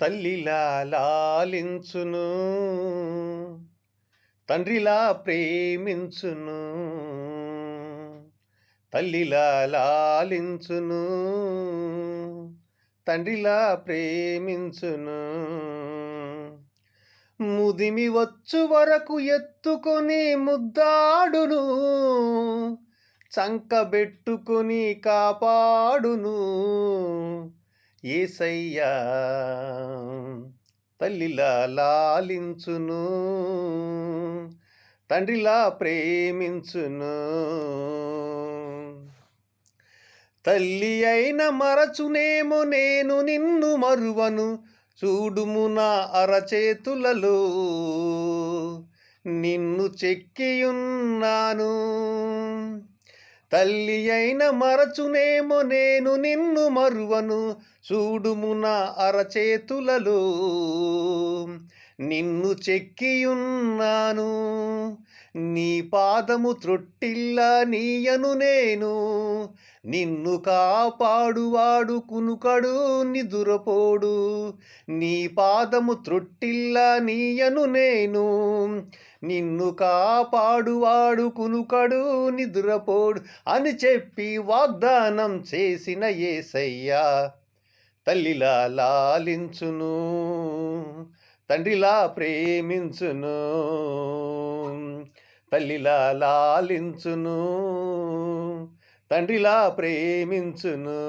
తల్లిలా లాలించును, తండ్రిలా ప్రేమించును. తల్లిలా లాలించును, తండ్రిలా ప్రేమించును. ముదిమి వచ్చు వరకు ఎత్తుకొని ముద్దాడును, చంకబెట్టుకొని కాపాడును యేసయ్యా. తల్లిలా లాలించును, తండ్రిలా ప్రేమించును. తల్లి అయిన మరచునేమో నేను నిన్ను మరువను, చూడుము నా అరచేతులలో నిన్ను చెక్కియున్నాను. తల్లి అయిన మరచునేమో నేను నిన్ను మరువను, చూడుము నా అరచేతులలో నిన్ను చెక్కియున్నాను. నీ పాదము త్రొట్టిల్లా నీయను నేను, నిన్ను కాపాడువాడు కునుకడు నిదురపోడు. నీ పాదము త్రొట్టిల్లా నీయను నేను, నిన్ను కాపాడువాడు కునుకడు నిదురపోడు అని చెప్పి వాగ్దానం చేసిన యేసయ్యా. తల్లిలా లాలించును, తండ్రిలా ప్రేమించును. తల్లిలా లాలించును, తండ్రిలా ప్రేమించును.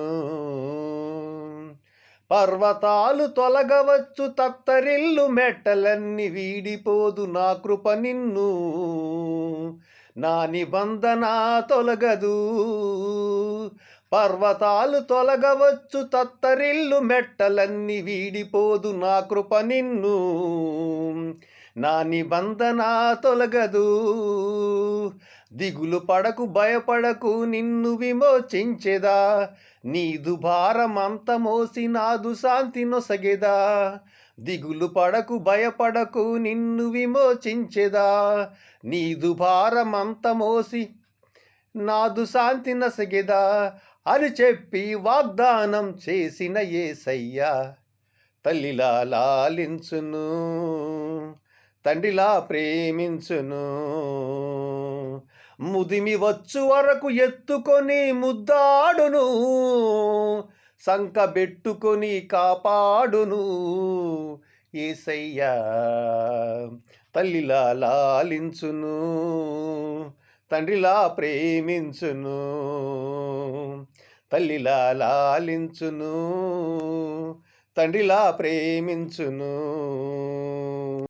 పర్వతాలు తొలగవచ్చు, తత్తరిల్లు మెట్టలన్నీ వీడిపోదు నా కృప నిన్ను, నా నిబంధన తొలగదు. పర్వతాలు తొలగవచ్చు, తత్తరిల్లు మెట్టలన్నీ వీడిపోదు నా కృప నిన్ను, నా నిబంధన తొలగదు. దిగులు పడకు భయపడకు, నిన్ను విమోచించెదా, నీదు భారమంత మోసి నాదు శాంతి నొసగెదా. దిగులు పడకు భయపడకు, నిన్ను విమోచించెదా, నీదు భారమంత మోసి నాదు శాంతి నొసగెదా అని చెప్పి వాగ్దానం చేసిన యేసయ్యా. తల్లిలా లాలించును, తండ్రిలా ప్రేమించును. ముదిమి వచ్చు వరకు ఎత్తుకొని ముద్దాడును, సంకబెట్టుకొని కాపాడును యేసయ్యా. తల్లిలా లాలించును, తండ్రిలా ప్రేమించును. తల్లిలా లాలించును, తండ్రిలా ప్రేమించును.